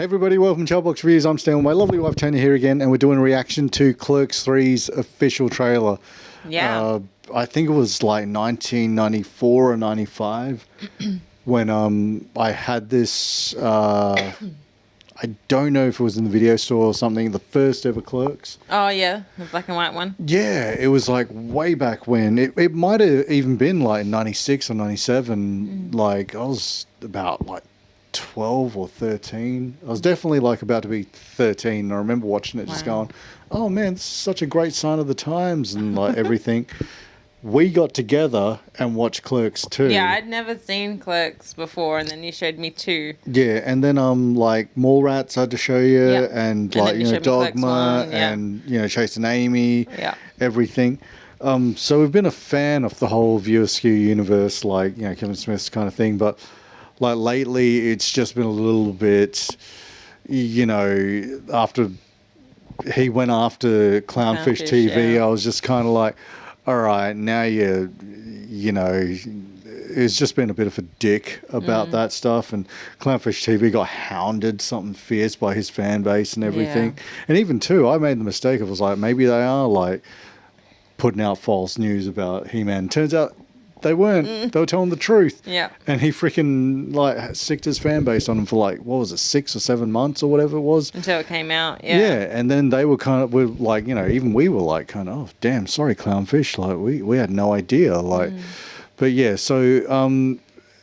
Hey everybody, welcome to Childbox Reviews. I'm Stan with my lovely wife Tanya here again, and we're doing a reaction to Clerks 3's official trailer. Yeah. I think it was like 1994 or 95 when I had this, I don't know if it was in the video store or something, the first ever Clerks. Oh, yeah. The black and white one. Yeah, it was like way back when. It might have even been like 96 or 97. Like I was about like 12 or 13. I was definitely like about to be 13. I remember watching it just going, oh man, this is such a great sign of the times and like everything. We got together and watched Clerks 2. Yeah, I'd never seen Clerks before, and then you showed me 2. Yeah, and then like Mallrats I had to show you, Yep. and then like you showed me Clerks Dogma, 1, yeah. and Chasing Amy, Yeah. everything. So we've been a fan of the whole View Askew universe, like Kevin Smith's kind of thing, but like lately it's just been a little bit, after he went after Clownfish TV, yeah. I was just kind of like, all right, now it's just been a bit of a dick about that stuff, and Clownfish TV got hounded something fierce by his fan base and everything. And even too, I made the mistake of was like, maybe they are like putting out false news about He-Man. Turns out they weren't. They were telling the truth. Yeah. And he freaking like sicked his fan base on him for like, what was it, 6 or 7 months or whatever it was. Until it came out. Yeah. Yeah, and then they were like, even we were like kind of, oh damn, sorry Clownfish, like we had no idea, like. But yeah, so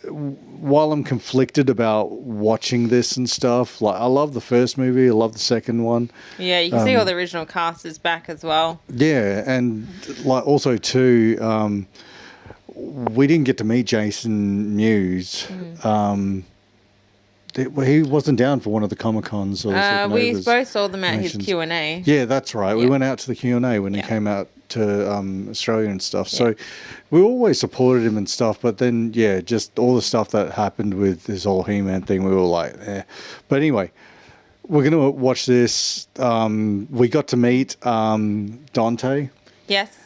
while I'm conflicted about watching this and stuff, like I love the first movie, I love the second one. Yeah, you can see all the original cast is back as well. Yeah, and like also too, we didn't get to meet Jason Mewes. He wasn't down for one of the Comic-Cons. We both saw them at his Q&A. Yeah, that's right. We went out to the Q&A when he came out to Australia and stuff. So we always supported him and stuff. But then, just all the stuff that happened with this whole He-Man thing, we were like, eh. But anyway, we're going to watch this. We got to meet Dante. Yes.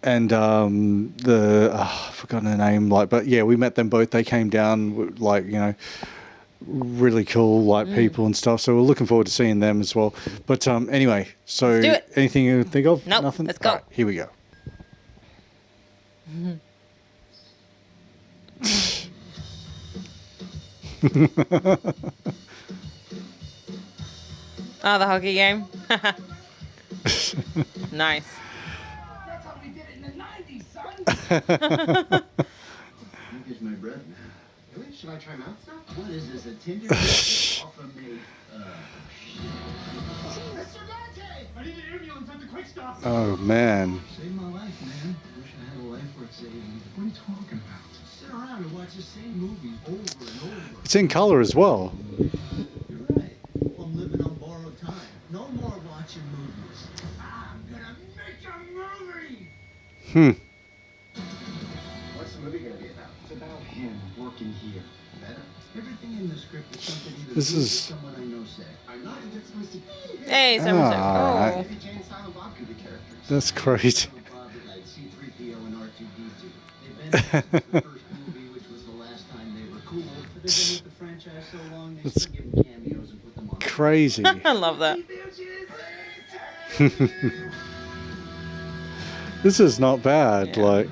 And I've forgotten her name. But yeah, we met them both. They came down, really cool people and stuff, so we're looking forward to seeing them as well. But anyway, so anything you think of? Nope. Nothing? Let's go. Right, here we go. Oh, the hockey game. Nice. That's how we did it in the 90s, son. Here's my breath, man. Really? Should I try mouth stuff? What is this, a Tinder date off of me? Mr. Dante! I need an ambulance at the quick stop. Oh man. Saved my life, man. Wish I had a life worth saving. What are you talking about? Sit around and watch the same movie over and over. It's in color as well. You're right. Well, I'm living on borrowed time. No more watching movies. I'm gonna make a movie! What's the movie gonna be about? It's about him working here. Better. Everything in the script is something either This me or is- someone I know said. I'm not just supposed to be. Hey, so Alright. Maybe Jane and Silent Bob could be characters. That's crazy. Silent Bob is like C-3PO and R2-D2. They've been since the first movie, which was the last time they were cool. But they've been with the franchise so long, they That's still give them cameos and put them on. Crazy. I love that. This is not bad. Yeah. Like,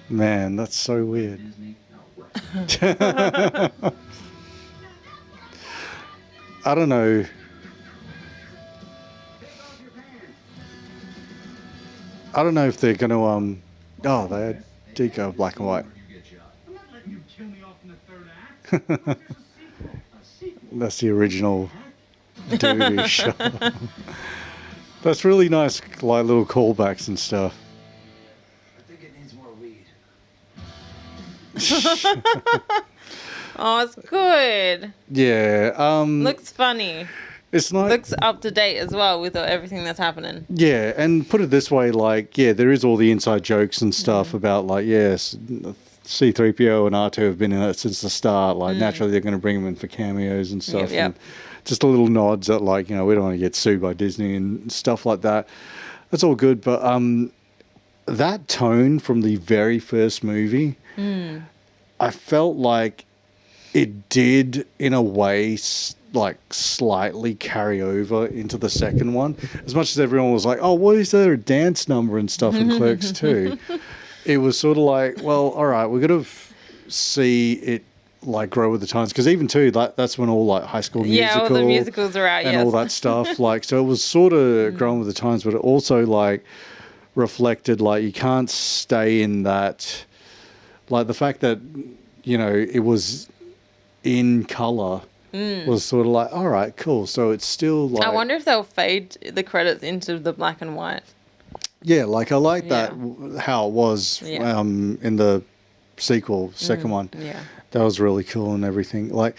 man, that's so weird. Disney? No. I don't know. I don't know if they're going to oh, they did go black and white. I'm not letting you kill me off in the third act. There's a sequel. A sequel. That's the original DVD shot. That's really nice, like little callbacks and stuff. I think it needs more weed. Oh, it's good. Yeah. Looks funny. It's like, Looks up to date as well with everything that's happening. yeah, and put it this way, like, there is all the inside jokes and stuff about, like, yes, C-3PO and R2 have been in it since the start. Like, naturally, they're going to bring them in for cameos and stuff. Yep. And just a little nods at, like, we don't want to get sued by Disney and stuff like that. That's all good. But that tone from the very first movie, I felt like it did in a way like slightly carry over into the second one. As much as everyone was like, oh, what is there a dance number and stuff in Clerks 2? It was sort of like, well, all right, we're going to see it like grow with the times, because even too that's when all like High School Musical, all the musicals are out, and all that stuff, like, so it was sort of growing with the times, but it also like reflected like you can't stay in that, like the fact that, you know, it was in color was sort of like, all right, cool, so it's still like, I wonder if they'll fade the credits into the black and white. yeah, like I like that Yeah. how it was in the sequel, second one. Yeah. That was really cool and everything. Like,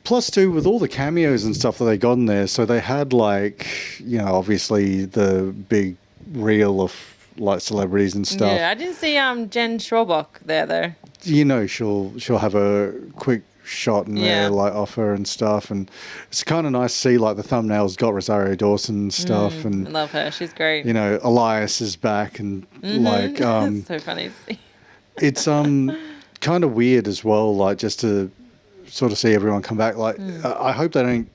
plus too, with all the cameos and stuff that they got in there, so they had like, you know, obviously the big reel of like celebrities and stuff. Yeah, I didn't see Jen Schwabach there though. You know, she'll have a quick shot in there, Yeah. like off her and stuff, and it's kind of nice to see like the thumbnails got Rosario Dawson and stuff, I and love her. She's great. you know, Elias is back, and like It's so funny to see. it's kind of weird as well, like just to sort of see everyone come back. Like I hope they don't,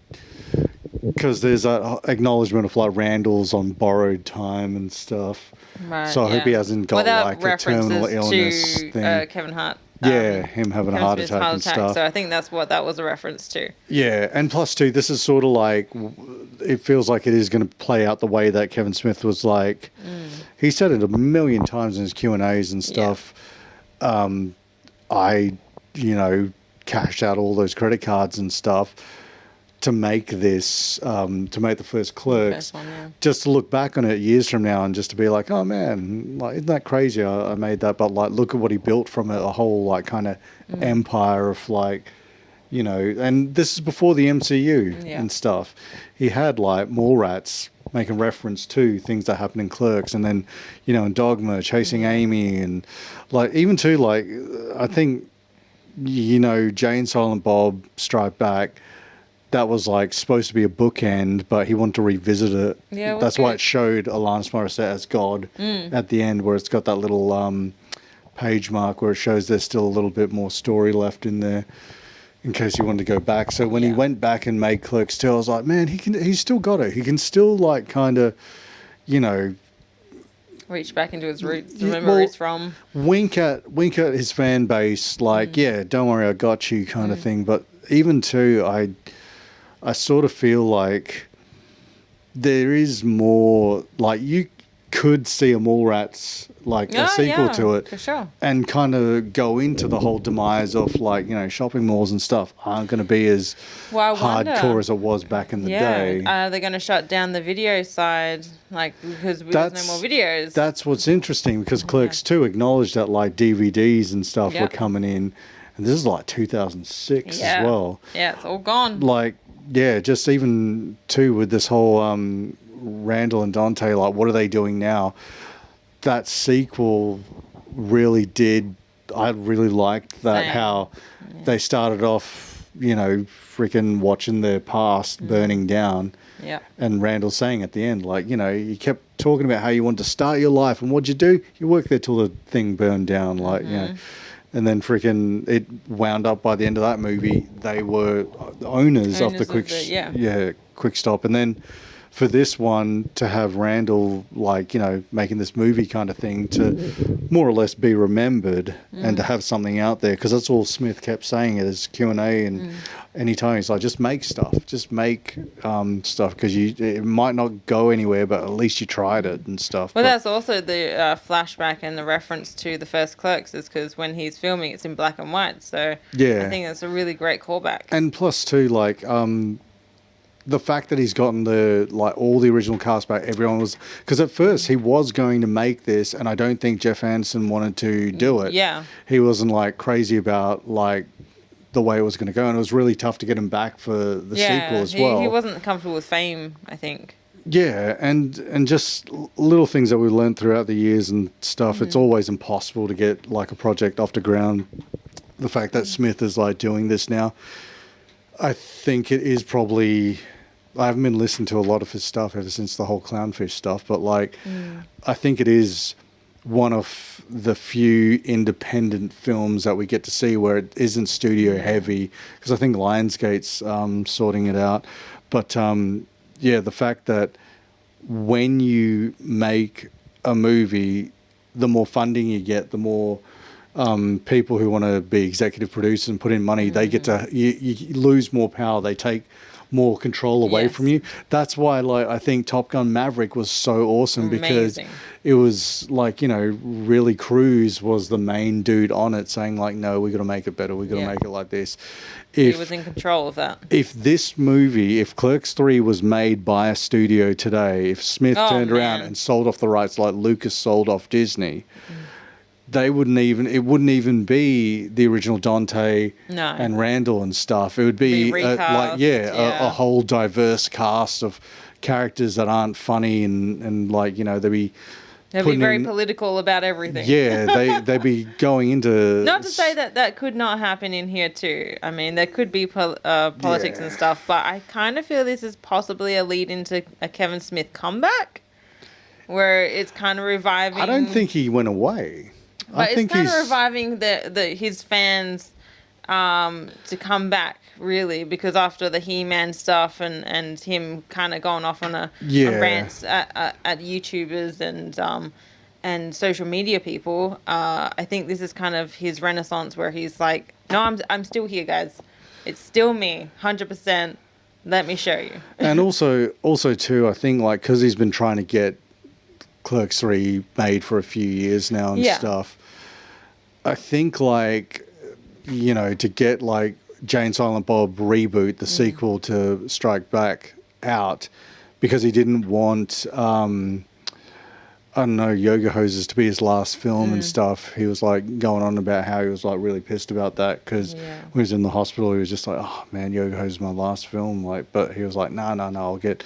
because there's that acknowledgement of like Randall's on borrowed time and stuff. Right, So I hope he hasn't got Without like a terminal references illness to thing. Kevin Hart. Yeah, him having a Kevin heart Smith's attack and stuff. So I think that's what that was a reference to. Yeah, and plus too, this is sort of like, it feels like it is going to play out the way that Kevin Smith was like. He said it a million times in his Q&As and stuff. I, you know, cashed out all those credit cards and stuff to make this, to make the first Clerks, First one, yeah. just to look back on it years from now and just to be like, oh man, like, isn't that crazy? I made that, but like, look at what he built from it, a whole like kind of empire of like, you know, and this is before the MCU and stuff. He had like Mallrats making reference to things that happen in Clerks, and then, you know, in Dogma, chasing Amy, and like even to like, I think, you know, Jay and Silent Bob Strike Back, that was like supposed to be a bookend, but he wanted to revisit it. Yeah, it was that's why good. it showed Alanis Morissette as God at the end, where it's got that little page mark where it shows there's still a little bit more story left in there, in case you wanted to go back. So when he went back and made Clerks 2, I was like, man, he's still got it. He can still like kind of, you know, Reach back into his roots to Yeah, remember where well, he's from. wink at his fan base, like, yeah, don't worry, I got you, kind of thing. But even too, I sort of feel like there is more, like, you could see a Mallrats, like a sequel to it, for sure. and kind of go into the whole demise of, like, you know, shopping malls and stuff aren't going to be as Well, I wonder. hardcore as it was back in the day. Are they going to shut down the video side, like, because there's no more videos? That's what's interesting, because Clerks 2 acknowledged that like DVDs and stuff were Yep. coming in, and this is like 2006 Yeah. as well. Yeah, it's all gone. Like, yeah, just even too with this whole Randall and Dante, like, what are they doing now? That sequel really did. I really liked that, Same. how they started off, you know, freaking watching their past burning down. Yeah. And Randall saying at the end, like, you know, you kept talking about how you wanted to start your life, and what'd you do? You worked there till the thing burned down, like, you know. And then freaking it wound up by the end of that movie, they were owners of the Owners quick, of the- quick stop. And then for this one to have Randall, like, you know, making this movie kind of thing to more or less be remembered and to have something out there, because that's all Smith kept saying at his Q&A, and anytime he's like, just make stuff, just make stuff, because it might not go anywhere, but at least you tried it and stuff. Well, But- that's also the flashback and the reference to the first Clerks, is because when he's filming, it's in black and white. So Yeah. I think that's a really great callback. And plus too, like, the fact that he's gotten the, like, all the original cast back, everyone was, because at first he was going to make this, and I don't think Jeff Anderson wanted to do it. Yeah. He wasn't like crazy about like the way it was going to go, and it was really tough to get him back for the sequel as well. He wasn't comfortable with fame, I think. Yeah, and just little things that we learned throughout the years and stuff. It's always impossible to get like a project off the ground. The fact that Smith is like doing this now, I think it is probably. I haven't been listening to a lot of his stuff ever since the whole clownfish stuff, but like, I think it is one of the few independent films that we get to see where it isn't studio heavy, because I think Lionsgate's sorting it out. But yeah, the fact that when you make a movie, the more funding you get, the more people who want to be executive producers and put in money, they get to you lose more power. They take more control away from you. That's why, like, I think Top Gun Maverick was so awesome because Amazing. it was like, you know, really Cruise was the main dude on it, saying like, no, we got to make it better. We got to make it like this. He was in control of that. If this movie, if Clerks 3 was made by a studio today, if Smith turned around and sold off the rights like Lucas sold off Disney, they wouldn't even, it wouldn't even be the original Dante and Randall and stuff. It would be recast, a whole diverse cast of characters that aren't funny and like, you know, they'd be very political about everything. Yeah, they'd be going into... Not to say that that could not happen in here too. I mean, there could be politics and stuff, but I kind of feel this is possibly a lead into a Kevin Smith comeback, where it's kind of reviving... I don't think he went away. But it's kind of reviving his fans to come back, really, because after the He-Man stuff and him kind of going off on a rants at YouTubers and social media people, I think this is kind of his renaissance where he's like, no, I'm still here, guys. It's still me, 100%. Let me show you. And also too, I think like because he's been trying to get Clerks 3 made for a few years now and stuff. I think like, you know, to get like Jay and Silent Bob reboot, the sequel to Strike Back out, because he didn't want, I don't know, Yoga Hoses to be his last film and stuff. He was like going on about how he was like really pissed about that because when he was in the hospital, he was just like, oh man, Yoga Hoses is my last film. Like, but he was like, no, I'll get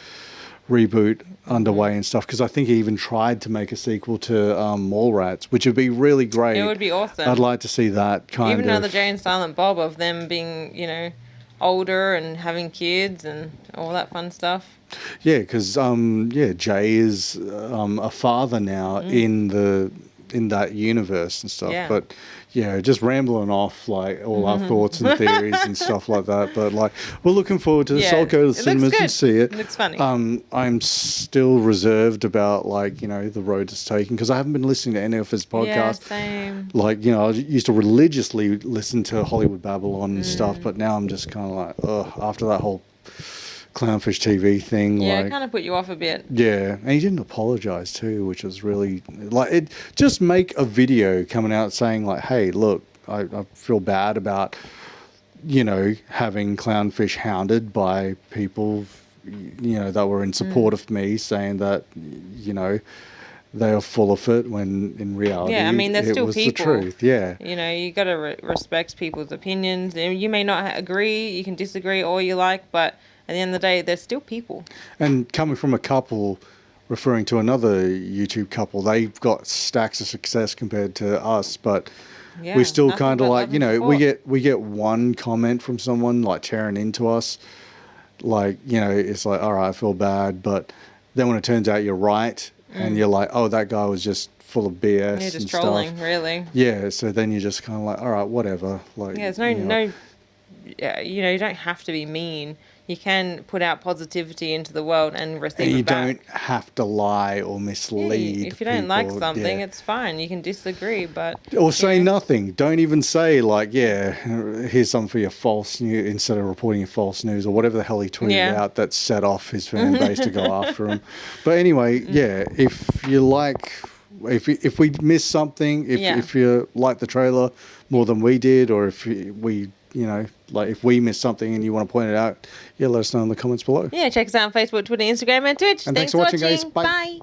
reboot underway and stuff, because I think he even tried to make a sequel to Mallrats, which would be really great. It would be awesome. I'd like to see that kind even of... another Jay and Silent Bob of them being, you know, older and having kids and all that fun stuff. Yeah, because Jay is a father now in that universe and stuff. But yeah, just rambling off like all our thoughts and theories and stuff like that. But like, we're looking forward to this. I'll go to the cinemas and see it. It looks funny. I'm still reserved about like, you know, the road it's taking, because I haven't been listening to any of his podcasts. Yeah, same. Like, you know, I used to religiously listen to Hollywood Babylon and stuff, but now I'm just kind of like, ugh, after that whole Clownfish TV thing. Yeah, like, it kind of put you off a bit. Yeah, and he didn't apologize too, which was really like, it just make a video coming out saying like, hey, look, I feel bad about, you know, having Clownfish hounded by people, you know, that were in support of me, saying that, you know, they are full of it, when in reality, I mean, they're still was people. the truth. Yeah, you know, you got to respect people's opinions. You may not agree, you can disagree all you like, but at the end of the day, they're still people. And coming from a couple, referring to another YouTube couple, they've got stacks of success compared to us, but we still kind of like, you know, we get one comment from someone like tearing into us, like, you know, it's like, all right, I feel bad, but then when it turns out you're right, and you're like, oh, that guy was just full of BS. You're just and trolling, stuff. really. Yeah, so then you're just kind of like, all right, whatever. Like, yeah, there's you know, you don't have to be mean. You can put out positivity into the world and receive it back. You don't have to lie or mislead. Yeah, if you don't like people, something, it's fine. You can disagree, but... Or say nothing. Don't even say, like, yeah, here's something for your false news, instead of reporting your false news, or whatever the hell he tweeted out that set off his fan base to go after him. But anyway, yeah, if you like... If we missed something, if you like the trailer more than we did, or if we... You know, like if we missed something and you want to point it out, let us know in the comments below. Yeah, check us out on Facebook, Twitter, Instagram, and Twitch. And thanks for watching, guys. Bye. Bye.